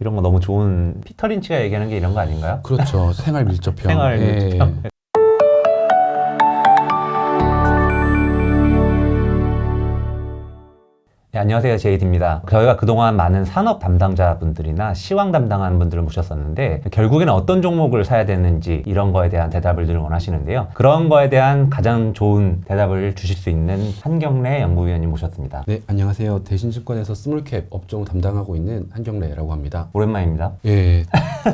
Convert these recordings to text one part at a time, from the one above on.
이런 거 너무 좋은 피터 린치가 얘기하는 게 이런 거 아닌가요? 그렇죠. 생활 밀접형. 생활 밀접형. 네, 안녕하세요. 제이드입니다. 저희가 그동안 많은 산업 담당자분들이나 시황 담당하는 분들을 모셨었는데 결국에는 어떤 종목을 사야 되는지 이런 거에 대한 대답을 늘 원하시는데요. 그런 거에 대한 가장 좋은 대답을 주실 수 있는 한경래 연구위원님 모셨습니다. 네, 안녕하세요. 대신증권에서 스몰캡 업종 담당하고 있는 한경래라고 합니다. 오랜만입니다. 예,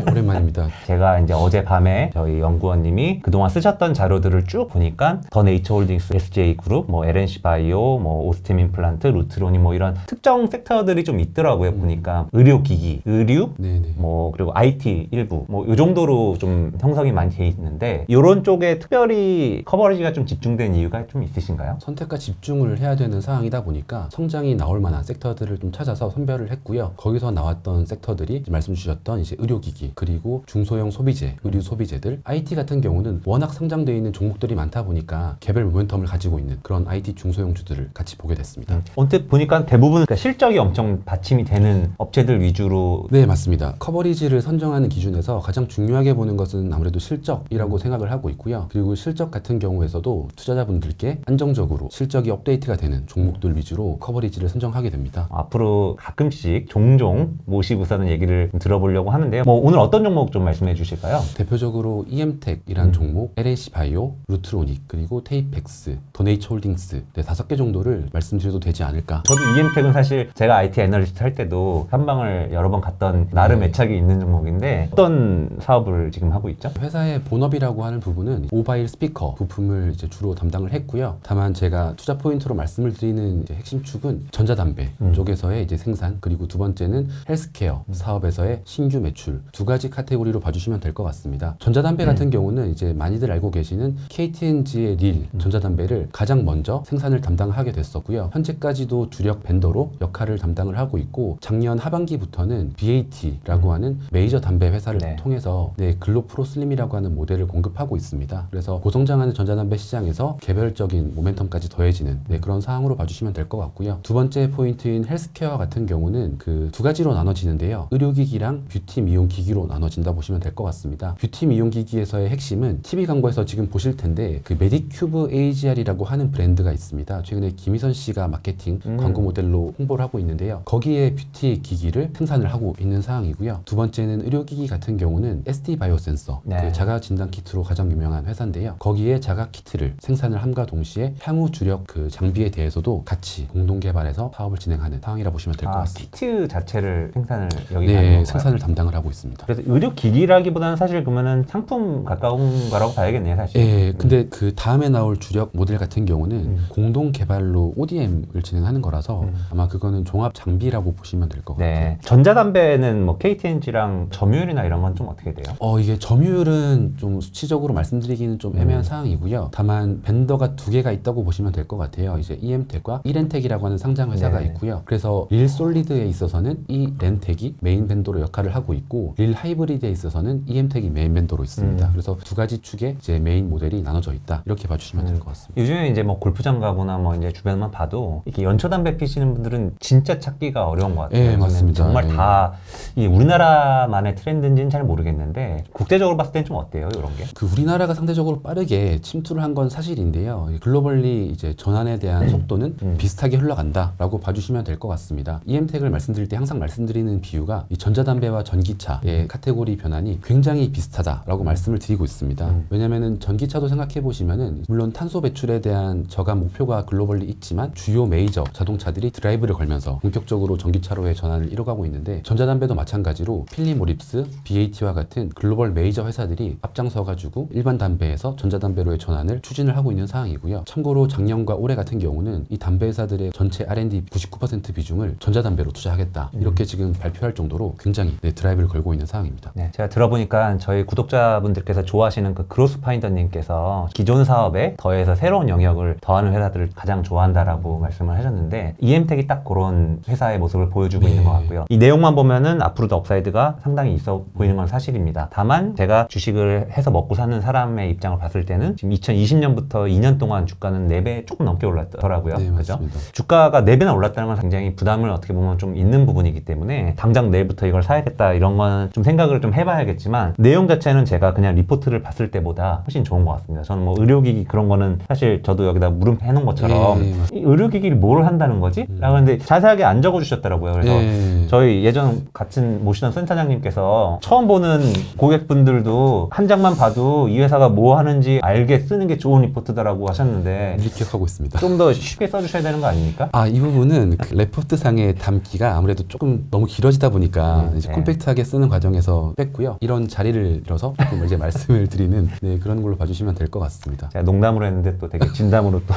오랜만입니다. 제가 이제 어젯밤에 저희 연구원님이 그동안 쓰셨던 자료들을 쭉 보니까 더 네이처홀딩스, SJ그룹, 뭐 LNC 바이오, 뭐 오스템 임플란트, 루트로니 뭐 이런 특정 섹터들이 좀 있더라고요. 보니까 의료기기, 의류, 네네. 뭐 그리고 IT 일부 뭐 이 정도로 좀 형성이 많이 돼 있는데 이런 쪽에 특별히 커버리지가 좀 집중된 이유가 좀 있으신가요? 선택과 집중을 해야 되는 상황이다 보니까 성장이 나올 만한 섹터들을 좀 찾아서 선별을 했고요. 거기서 나왔던 섹터들이 이제 말씀 주셨던 이제 의료기기, 그리고 중소형 소비재, 의류 소비재들, IT 같은 경우는 워낙 상장되어 있는 종목들이 많다 보니까 개별 모멘텀을 가지고 있는 그런 IT 중소형주들을 같이 보게 됐습니다. 언뜻 보니까 대부분 그러니까 실적이 엄청 받침이 되는 업체들 위주로. 네, 맞습니다. 커버리지를 선정하는 기준에서 가장 중요하게 보는 것은 아무래도 실적이라고 생각을 하고 있고요. 그리고 실적 같은 경우에서도 투자자분들께 안정적으로 실적이 업데이트가 되는 종목들 위주로 커버리지를 선정하게 됩니다. 앞으로 가끔씩 종종 모시고서는 얘기를 좀 들어보려고 하는데요. 뭐 오늘 어떤 종목 좀 말씀해 주실까요? 대표적으로 EM텍이라는 종목, LNC 바이오, 루트로닉, 그리고 테이펙스, 더네이처홀딩스 네, 5개 정도를 말씀드려도 되지 않을까. 저도 EM텍은 사실 제가 IT 애널리스트 할 때도 탐방을 여러 번 갔던 나름 애착이 있는 종목인데 어떤 사업을 지금 하고 있죠? 회사의 본업이라고 하는 부분은 모바일 스피커 부품을 이제 주로 담당을 했고요. 다만 제가 투자 포인트로 말씀을 드리는 이제 핵심 축은 전자담배 쪽에서의 이제 생산, 그리고 두 번째는 헬스케어 사업에서의 신규 매출, 두 가지 카테고리로 봐주시면 될 것 같습니다. 전자담배 같은 경우는 이제 많이들 알고 계시는 KT&G의 릴 전자담배를 가장 먼저 생산을 담당하게 됐었고요. 현재까지도 주력 벤더로 역할을 담당을 하고 있고, 작년 하반기부터는 BAT라고 하는 메이저 담배 회사를 통해서 글로프로슬림이라고 하는 모델을 공급하고 있습니다. 그래서 고성장하는 전자담배 시장에서 개별적인 모멘텀까지 더해지는 그런 상황으로 봐주시면 될 것 같고요. 두 번째 포인트인 헬스케어 같은 경우는 그 두 가지로 나눠지는데요. 의료기기랑 뷰티 미용기기로 나눠진다 보시면 될 것 같습니다. 뷰티 미용기기에서의 핵심은 TV 광고에서 지금 보실 텐데 그 메디큐브 AGR이라고 하는 브랜드가 있습니다. 최근에 김희선 씨가 마케팅 광고 모델로 홍보를 하고 있는데요. 거기에 뷰티 기기를 생산을 하고 있는 상황이고요. 두 번째는 의료기기 같은 경우는 SD 바이오센서, 그 자가 진단 키트로 가장 유명한 회사인데요. 거기에 자가 키트를 생산을 함과 동시에 향후 주력 그 장비에 대해서도 같이 공동 개발해서 사업을 진행하는 상황이라 보시면 될 것 같습니다. 키트 자체를 생산을 여기 하는 건가요? 생산을 담당을 하고 있습니다. 그래서 의료기기라기보다는 사실 그러면은 상품 가까운 거라고 봐야겠네요, 사실. 예, 근데 그 다음에 나올 주력 모델 같은 경우는 공동 개발로 ODM을 진행하는 거라서 아마 그거는 종합 장비라고 보시면 될 것 같아요. 전자담배는 뭐 KT&G랑 점유율이나 이런 건 좀 어떻게 돼요? 이게 점유율은 좀 수치적으로 말씀드리기는 좀 애매한 상황이고요. 다만 벤더가 두 개가 있다고 보시면 될 것 같아요. 이제 EM텍과 이렌텍이라고 하는 상장 회사가 있고요. 그래서 릴 솔리드에 있어서는 이 렌텍이 메인 벤더로 역할을 하고 있고, 릴 하이브리드에 있어서는 EM텍이 메인 벤더로 있습니다. 그래서 두 가지 축의 이제 메인 모델이 나눠져 있다, 이렇게 봐주시면 될 것 같습니다. 요즘에 이제 뭐 골프장 가거나 뭐 이제 주변만 봐도 이렇게 연초담배 피시는 분들은 진짜 찾기가 어려운 것 같아요. 예, 맞습니다. 정말 다 이 우리나라만의 트렌드인지는 잘 모르겠는데 국제적으로 봤을 땐 좀 어때요, 이런 게? 그 우리나라가 상대적으로 빠르게 침투를 한 건 사실인데요. 글로벌리 이제 전환에 대한 속도는 비슷하게 흘러간다라고 봐주시면 될 것 같습니다. EM텍을 말씀드릴 때 항상 말씀드리는 비유가 이 전자담배와 전기차의 카테고리 변환이 굉장히 비슷하다라고 말씀을 드리고 있습니다. 왜냐면은 전기차도 생각해 보시면은 물론 탄소 배출에 대한 저감 목표가 글로벌리 있지만 주요 메이저 자동차들이 드라이브를 걸면서 본격적으로 전기차로의 전환을 이뤄가고 있는데, 전자담배도 마찬가지로 필립모립스, BAT와 같은 글로벌 메이저 회사들이 앞장서가지고 일반 담배에서 전자담배로의 전환을 추진을 하고 있는 상황이고요. 참고로 작년과 올해 같은 경우는 이 담배 회사들의 전체 R&D 99% 비중을 전자담배로 투자하겠다, 이렇게 지금 발표할 정도로 굉장히 드라이브를 걸고 있는 있는 상황입니다. 네, 제가 들어보니까 저희 구독자분들께서 좋아하시는 그 그로스파인더님께서 기존 사업에 더해서 새로운 영역을 더하는 회사들을 가장 좋아한다라고 말씀을 하셨는데 EM택이 딱 그런 회사의 모습을 보여주고 있는 것 같고요. 이 내용만 보면은 앞으로도 업사이드가 상당히 있어 보이는 건 사실입니다. 다만 제가 주식을 해서 먹고 사는 사람의 입장을 봤을 때는 지금 2020년부터 2년 동안 주가는 4배 조금 넘게 올랐더라고요. 네, 그죠? 맞습니다. 주가가 4배나 올랐다는 건 굉장히 부담을 어떻게 보면 좀 있는 부분이기 때문에 당장 내일부터 이걸 사야겠다 이런 건 좀 생각을 좀 해봐야겠지만 내용 자체는 제가 그냥 리포트를 봤을 때보다 훨씬 좋은 것 같습니다. 저는 뭐 의료기기 그런 거는 사실 저도 여기다 물음표 해놓은 것처럼 네, 이 의료기기를 뭘 한다는 거지? 라고 하는데 자세하게 안 적어주셨더라고요. 그래서 네. 저희 예전 같은 모시던 센터장님께서 처음 보는 고객분들도 한 장만 봐도 이 회사가 뭐 하는지 알게 쓰는 게 좋은 리포트다라고 하셨는데 기억하고 있습니다. 좀 더 쉽게 써주셔야 되는 거 아닙니까? 이 부분은 그 레포트 상의 담기가 아무래도 조금 너무 길어지다 보니까 이제 네. 콤팩트하게 쓰는 과정에서 뺐고요. 이런 자리를 빌어서 조금 이제 말씀을 드리는 그런 걸로 봐주시면 될 것 같습니다. 제가 농담으로 했는데 또 되게 진담으로 또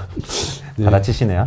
네. 받아치시네요.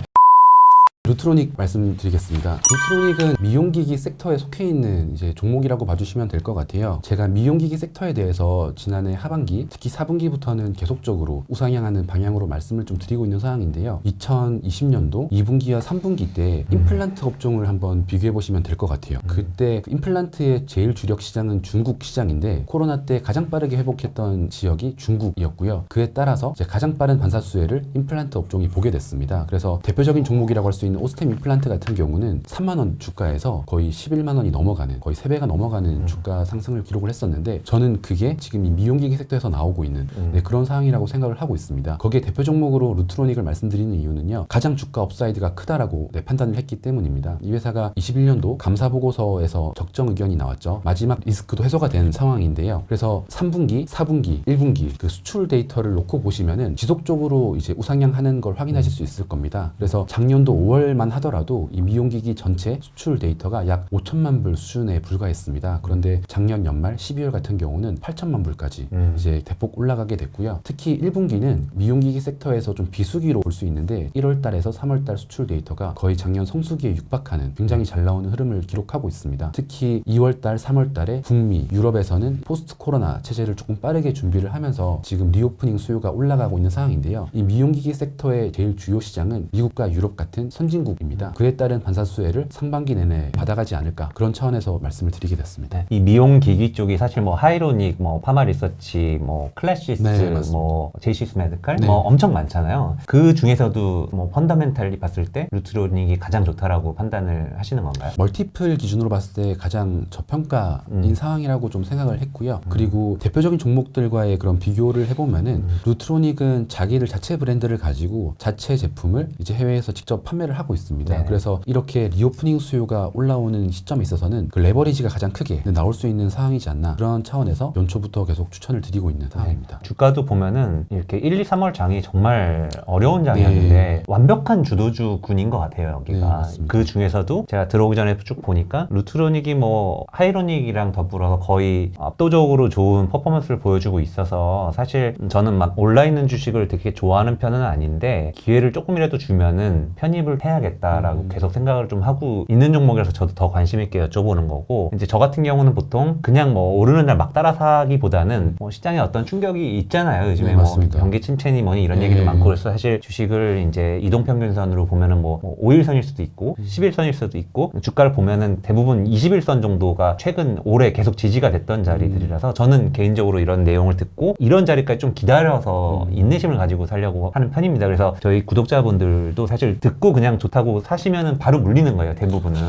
루트로닉 말씀드리겠습니다. 루트로닉은 미용기기 섹터에 속해 있는 이제 종목이라고 봐주시면 될 것 같아요. 제가 미용기기 섹터에 대해서 지난해 하반기, 특히 4분기부터는 계속적으로 우상향하는 방향으로 말씀을 좀 드리고 있는 상황인데요. 2020년도 2분기와 3분기 때 임플란트 업종을 한번 비교해 보시면 될 것 같아요. 그때 그 임플란트의 제일 주력 시장은 중국 시장인데 코로나 때 가장 빠르게 회복했던 지역이 중국이었고요. 그에 따라서 이제 가장 빠른 반사 수혜를 임플란트 업종이 보게 됐습니다. 그래서 대표적인 종목이라고 할 수 있는 오스템 임플란트 같은 경우는 3만원 주가에서 거의 11만원이 넘어가는, 거의 3배가 넘어가는 주가 상승을 기록을 했었는데 저는 그게 지금 이 미용기기 섹터에서 나오고 있는 그런 상황이라고 생각을 하고 있습니다. 거기에 대표 종목으로 루트로닉을 말씀드리는 이유는요, 가장 주가 업사이드가 크다라고 판단을 했기 때문입니다. 이 회사가 21년도 감사보고서에서 적정 의견이 나왔죠. 마지막 리스크도 해소가 된 상황인데요. 그래서 3분기, 4분기, 1분기 그 수출 데이터를 놓고 보시면은 지속적으로 이제 우상향하는 걸 확인하실 수 있을 겁니다. 그래서 작년도 5월만 하더라도 이 미용기기 전체 수출 데이터가 약 5천만 불 수준에 불과했습니다. 그런데 작년 연말 12월 같은 경우는 8천만 불까지 이제 대폭 올라가게 됐고요. 특히 1분기는 미용기기 섹터에서 좀 비수기로 볼 수 있는데 1월 달에서 3월 달 수출 데이터가 거의 작년 성수기에 육박하는 굉장히 잘 나오는 흐름을 기록하고 있습니다. 특히 2월 달, 3월 달에 북미, 유럽에서는 포스트 코로나 체제를 조금 빠르게 준비를 하면서 지금 리오프닝 수요가 올라가고 있는 상황인데요. 이 미용기기 섹터의 제일 주요 시장은 미국과 유럽 같은 선진국입니다. 그에 따른 반사 수혜를 상반기 내내 받아가지 않을까, 그런 차원에서 말씀을 드리게 됐습니다. 네. 이 미용기기 쪽이 사실 뭐 하이로닉, 뭐 파마리서치, 뭐 클래시스, 뭐 제이시스 메디칼, 뭐 엄청 많잖아요. 그 중에서도 뭐 펀더멘탈리 봤을 때 루트로닉이 가장 좋다라고 판단을 하시는 건가요? 멀티플 기준으로 봤을 때 가장 저평가인 상황이라고 좀 생각을 했고요. 그리고 대표적인 종목들과의 그런 비교를 해보면은 루트로닉은 자기들 자체 브랜드를 가지고 자체 제품을 이제 해외에서 직접 판매를 하고 있습니다. 네. 그래서 이렇게 리오프닝 수요가 올라오는 시점에 있어서는 그 레버리지가 가장 크게 나올 수 있는 상황이지 않나, 그런 차원에서 연초부터 계속 추천을 드리고 있는 상황입니다. 주가도 보면은 이렇게 1, 2, 3월 장이 정말 어려운 장이었는데 완벽한 주도주군인 것 같아요, 여기가. 그 중에서도 제가 들어오기 전에 쭉 보니까 루트로닉이 뭐 하이로닉이랑 더불어서 거의 압도적으로 좋은 퍼포먼스를 보여주고 있어서 사실 저는 막 올라있는 주식을 되게 좋아하는 편은 아닌데 기회를 조금이라도 주면은 편입을 해야겠다라고 계속 생각을 좀 하고 있는 종목이라서 저도 더 관심 있게 여쭤보는 거고, 이제 저 같은 경우는 보통 그냥 뭐 오르는 날 막 따라 사기보다는 뭐 시장에 어떤 충격이 있잖아요. 요즘에 뭐 경기 침체니 뭐니 이런 얘기도 많고, 그래서 사실 주식을 이제 이동평균선으로 보면은 뭐 5일선일 수도 있고 10일선일 수도 있고, 주가를 보면은 대부분 20일선 정도가 최근 올해 계속 지지가 됐던 자리들이라서 저는 개인적으로 이런 내용을 듣고 이런 자리까지 좀 기다려서 인내심을 가지고 살려고 하는 편입니다. 그래서 저희 구독자분들도 사실 듣고 그냥 좋다고 사시면은 바로 물리는 거예요, 대부분은.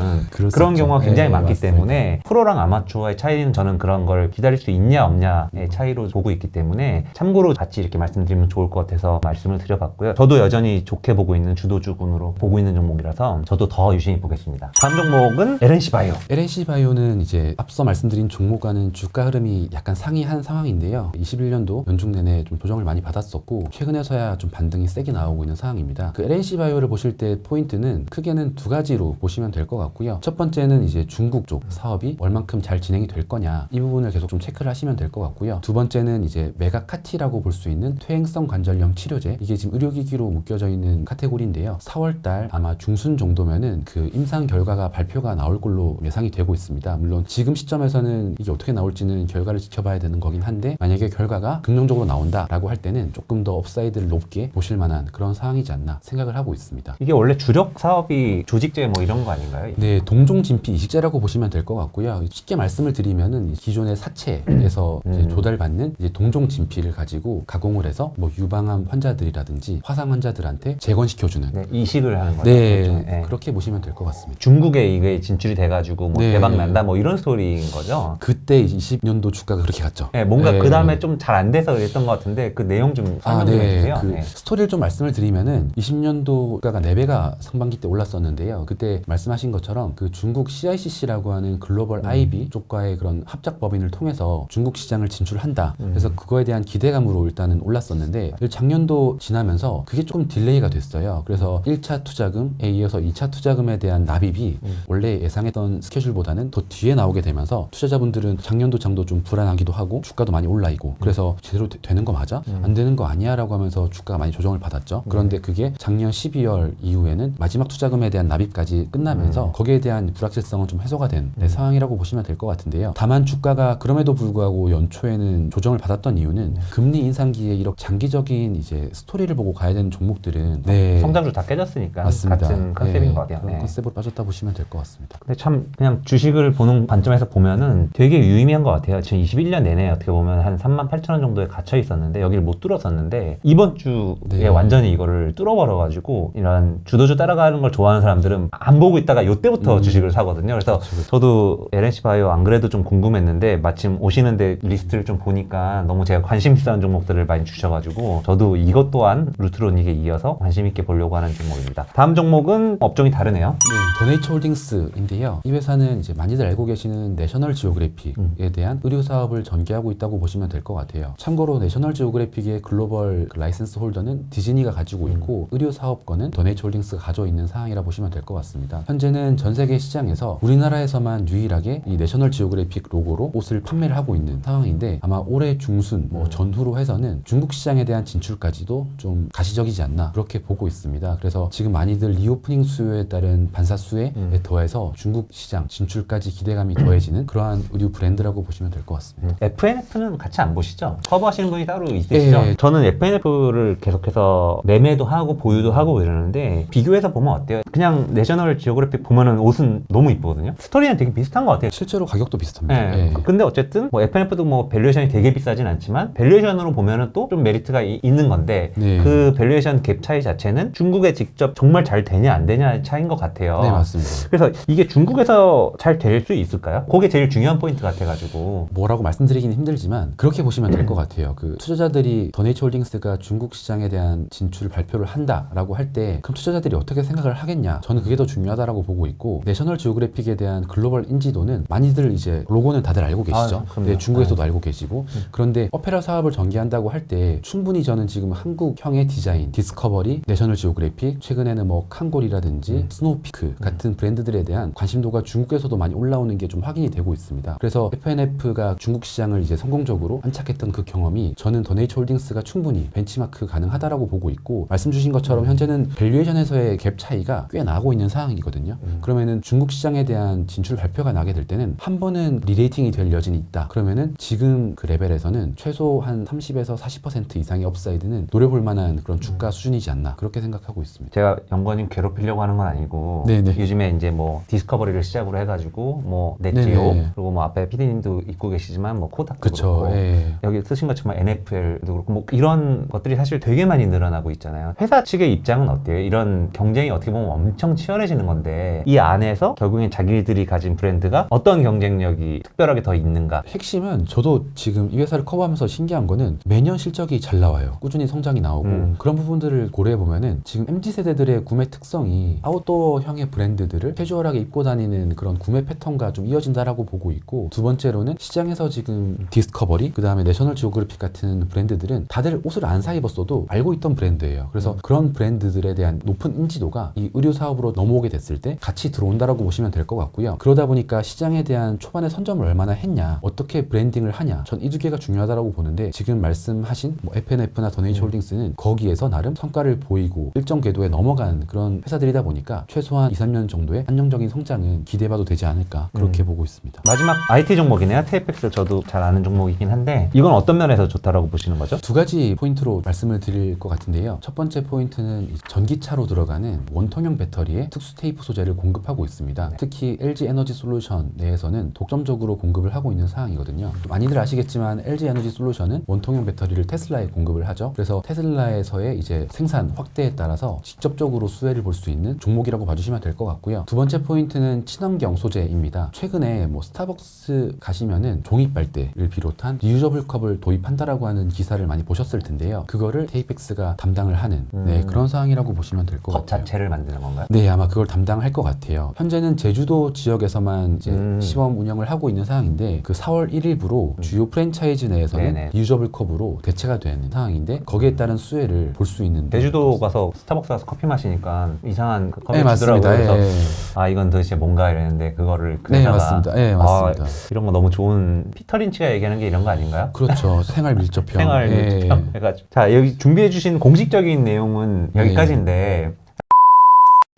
그런 경우가 굉장히 많기 때문에 프로랑 아마추어의 차이는 저는 그런 걸 기다릴 수 있냐 없냐의 차이로 보고 있기 때문에 참고로 같이 이렇게 말씀드리면 좋을 것 같아서 말씀을 드려봤고요. 저도 여전히 좋게 보고 있는 주도주군으로 보고 있는 종목이라서 저도 더 유심히 보겠습니다. 다음 종목은 LNC바이오. LNC바이오는 이제 앞서 말씀드린 종목과는 주가 흐름이 약간 상이한 상황인데요. 21년도 연중 내내 좀 조정을 많이 받았었고 최근에서야 좀 반등이 세게 나오고 있는 상황입니다. 그 LNC바이오를 보실 때 포인트 포인트는 크게는 두 가지로 보시면 될 것 같고요. 첫 번째는 이제 중국 쪽 사업이 얼만큼 잘 진행이 될 거냐, 이 부분을 계속 좀 체크를 하시면 될 것 같고요. 두 번째는 이제 메가카티라고 볼 수 있는 퇴행성 관절염 치료제, 이게 지금 의료기기로 묶여져 있는 카테고리인데요. 4월달 아마 중순 정도면은 그 임상 결과가 발표가 나올 걸로 예상이 되고 있습니다. 물론 지금 시점에서는 이게 어떻게 나올지는 결과를 지켜봐야 되는 거긴 한데, 만약에 결과가 긍정적으로 나온다라고 할 때는 조금 더 업사이드를 높게 보실 만한 그런 상황이지 않나 생각을 하고 있습니다. 이게 원래 주력 사업이 조직제 뭐 이런 거 아닌가요? 네, 동종진피 이식제라고 보시면 될 것 같고요. 쉽게 말씀을 드리면은 기존의 사체에서 이제 조달받는 이제 동종진피를 가지고 가공을 해서 뭐 유방암 환자들이라든지 화상 환자들한테 재건시켜주는, 네, 이식을 하는 거죠. 네, 일종의. 네. 그렇게 보시면 될 것 같습니다. 중국에 이게 진출이 돼가지고 뭐 네. 대박 난다 뭐 이런 스토리인 거죠. 그때 20년도 주가가 그렇게 갔죠. 네, 뭔가 네. 그 다음에 좀 잘 안 돼서 그랬던 것 같은데 그 내용 좀 설명 좀 해주세요. 그 네. 스토리를 좀 말씀을 드리면은 20년도 주가가 4배가 상반기 때 올랐었는데요. 그때 말씀하신 것처럼 그 중국 CICC라고 하는 글로벌 IB 쪽과의 그런 합작 법인을 통해서 중국 시장을 진출한다. 그래서 그거에 대한 기대감으로 일단은 올랐었는데, 작년도 지나면서 그게 조금 딜레이가 됐어요. 그래서 1차 투자금에 이어서 2차 투자금에 대한 납입이 원래 예상했던 스케줄보다는 더 뒤에 나오게 되면서 투자자분들은 작년도 장도 좀 불안하기도 하고 주가도 많이 올라 있고, 그래서 제대로 되는 거 맞아? 안 되는 거 아니야? 라고 하면서 주가가 많이 조정을 받았죠. 그런데 그게 작년 12월 이후에는 마지막 투자금에 대한 납입까지 끝나면서 거기에 대한 불확실성은 좀 해소가 된 상황이라고 보시면 될 것 같은데요. 다만 주가가 그럼에도 불구하고 연초에는 조정을 받았던 이유는 금리 인상기에 이렇게 장기적인 이제 스토리를 보고 가야 되는 종목들은 성장주 다 깨졌으니까 맞습니다. 같은 컨셉인 것 같아요. 그런 네. 컨셉으로 빠졌다 보시면 될 것 같습니다. 근데 참 그냥 주식을 보는 관점에서 보면은 되게 유의미한 것 같아요. 지금 21년 내내 어떻게 보면 한 38,000원 정도에 갇혀 있었는데 여기를 못 뚫었었는데 이번 주에 네. 완전히 이거를 뚫어버려가지고 이런 주도주 따라가는 걸 좋아하는 사람들은 안 보고 있다가 이때부터 주식을 사거든요. 그래서 저도 LNC 바이오 안 그래도 좀 궁금했는데 마침 오시는데 리스트를 좀 보니까 너무 제가 관심 있는 종목들을 많이 주셔가지고 저도 이것 또한 루트로닉에 이어서 관심 있게 보려고 하는 종목입니다. 다음 종목은 업종이 다르네요. 네, 더네이처 홀딩스인데요. 이 회사는 이제 많이들 알고 계시는 내셔널 지오그래픽에 대한 의류 사업을 전개하고 있다고 보시면 될 것 같아요. 참고로 내셔널 지오그래픽의 글로벌 라이센스 홀더는 디즈니가 가지고 있고 의류 사업권은 더네이처 홀딩스가 가지고 있는 상황이라 보시면 될 것 같습니다. 현재는 전 세계 시장에서 우리나라에서만 유일하게 이 내셔널 지오그래픽 로고로 옷을 판매를 하고 있는 상황인데, 아마 올해 중순 전후로 해서는 중국 시장에 대한 진출까지도 좀 가시적이지 않나 그렇게 보고 있습니다. 그래서 지금 많이들 리오프닝 수요에 따른 반사 수혜에 더해서 중국 시장 진출까지 기대감이 더해지는 그러한 의류 브랜드라고 보시면 될 것 같습니다. FNF는 같이 안 보시죠? 커버하시는 분이 따로 있으시죠? 네. 저는 FNF를 계속해서 매매도 하고 보유도 하고 이러는데 비교해서 보면 어때요? 그냥 내셔널 지오그래픽 보면은 옷은 너무 이쁘거든요. 스토리는 되게 비슷한 것 같아요. 실제로 가격도 비슷합니다. 네. 예. 근데 어쨌든 뭐 FNF도 뭐 밸류에이션이 되게 비싸진 않지만 밸류에이션으로 보면은 또 좀 메리트가 있는 건데 네. 그 밸류에이션 갭 차이 자체는 중국에 직접 정말 잘 되냐 안 되냐 차이인 것 같아요. 네, 맞습니다. 그래서 이게 중국에서 잘 될 수 있을까요? 그게 제일 중요한 포인트 같아가지고. 뭐라고 말씀드리기는 힘들지만 그렇게 보시면 될 것 같아요. 그 투자자들이 더네이처 홀딩스가 중국 시장에 대한 진출을 발표를 한다라고 할 때 그럼 투자자들이 어떻게 생각을 하겠냐? 저는 그게 더 중요하다라고 보고 있고, 내셔널 지오그래픽에 대한 글로벌 인지도는 많이들 이제 로고는 다들 알고 계시죠. 그럼요. 네, 중국에서도 알고 계시고, 그런데 어페럴 사업을 전개한다고 할 때 충분히 저는 지금 한국형의 디자인, 디스커버리, 내셔널 지오그래픽, 최근에는 뭐 칸골이라든지 스노우피크 같은 브랜드들에 대한 관심도가 중국에서도 많이 올라오는 게 좀 확인이 되고 있습니다. 그래서 FNF가 중국 시장을 이제 성공적으로 안착했던 그 경험이 저는 더네이처 홀딩스가 충분히 벤치마크 가능하다라고 보고 있고, 말씀 주신 것처럼 현재는 밸류에이션에서의 갭 차이가 꽤 나고 있는 상황이거든요. 그러면은 중국 시장에 대한 진출 발표가 나게 될 때는 한 번은 리레이팅이 될 여진이 있다. 그러면은 지금 그 레벨에서는 최소 한 30에서 40% 이상의 업사이드는 노려볼 만한 그런 주가 수준이지 않나 그렇게 생각하고 있습니다. 제가 연구원님 괴롭히려고 하는 건 아니고 네네. 요즘에 이제 뭐 디스커버리를 시작으로 해가지고 뭐 넷지오 네네. 그리고 뭐 앞에 PD님도 입고 계시지만 뭐 코닥도 그쵸. 그렇고 예. 여기 쓰신 것처럼 NFL도 그렇고 뭐 이런 것들이 사실 되게 많이 늘어나고 있잖아요. 회사 측의 입장은 어때요? 이런 경쟁이 어떻게 보면 엄청 치열해지는 건데 이 안에서 결국엔 자기들이 가진 브랜드가 어떤 경쟁력이 특별하게 더 있는가? 핵심은 저도 지금 이 회사를 커버하면서 신기한 거는 매년 실적이 잘 나와요. 꾸준히 성장이 나오고 그런 부분들을 고려해 보면은 지금 MZ세대들의 구매 특성이 아웃도어형의 브랜드들을 캐주얼하게 입고 다니는 그런 구매 패턴과 좀 이어진다라고 보고 있고, 두 번째로는 시장에서 지금 디스커버리, 그 다음에 내셔널 지오그래픽 같은 브랜드들은 다들 옷을 안 사 입었어도 알고 있던 브랜드예요. 그래서 그런 브랜드들에 대한 높은 한지도가 이 의류 사업으로 넘어오게 됐을 때 같이 들어온다라고 보시면 될 것 같고요. 그러다 보니까 시장에 대한 초반에 선점을 얼마나 했냐, 어떻게 브랜딩을 하냐, 전 이 두 개가 중요하다고 보는데 지금 말씀하신 뭐 FNF나 더네이처 홀딩스는 거기에서 나름 성과를 보이고 일정 궤도에 넘어간 그런 회사들이다 보니까 최소한 2, 3년 정도의 안정적인 성장은 기대해봐도 되지 않을까 그렇게 보고 있습니다. 마지막 IT 종목이네요. TFX 저도 잘 아는 종목이긴 한데 이건 어떤 면에서 좋다라고 보시는 거죠? 두 가지 포인트로 말씀을 드릴 것 같은데요. 첫 번째 포인트는 이 전기차로 들어가는 원통형 배터리에 특수 테이프 소재를 공급하고 있습니다. 특히 LG 에너지 솔루션 내에서는 독점적으로 공급을 하고 있는 사항이거든요. 많이들 아시겠지만 LG 에너지 솔루션은 원통형 배터리를 테슬라에 공급을 하죠. 그래서 테슬라에서의 이제 생산 확대에 따라서 직접적으로 수혜를 볼 수 있는 종목이라고 봐주시면 될 것 같고요. 두 번째 포인트는 친환경 소재입니다. 최근에 뭐 스타벅스 가시면은 종이 빨대를 비롯한 리유저블 컵을 도입한다라고 하는 기사를 많이 보셨을 텐데요. 그거를 TFX가 담당을 하는 그런 상황이라고 보시면 될 것 컵 같아요. 자체를 만드는 건가요? 네, 아마 그걸 담당할 것 같아요. 현재는 제주도 지역에서만 이제 시범 운영을 하고 있는 상황인데 그 4월 1일부로 주요 프랜차이즈 내에서는 네네. 리유저블 컵으로 대체가 되는 상황인데 거기에 따른 수혜를 볼 수 있는 제주도 가서 스타벅스 가서 커피 마시니까 이상한 그 컵을 네, 주더라고요. 맞습니다. 그래서 예, 예. 아 이건 도대체 뭔가 이랬는데 그거를 네, 그에다가 맞습니다. 네, 맞습니다. 이런 거 너무 좋은 피터 린치가 얘기하는 게 이런 거 아닌가요? 그렇죠. 생활 밀접형. 생활 예, 밀접형 해가지고 자 여기 준비해주신 공식적인 내용은 여기까지인데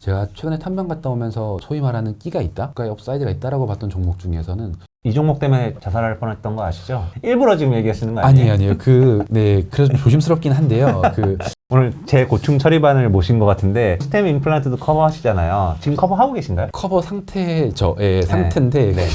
제가 최근에 탐방 갔다 오면서 소위 말하는 끼가 있다? 그러니까 업사이드가 있다라고 봤던 종목 중에서는 이 종목 때문에 자살할 뻔했던 거 아시죠? 일부러 지금 얘기하시는 거 아니에요? 아니에요. 그래서 좀 조심스럽긴 한데요. 오늘 제 고충 처리반을 모신 것 같은데 스템 임플란트도 커버하시잖아요. 지금 커버하고 계신가요? 커버 상태죠. 예, 상태인데 네.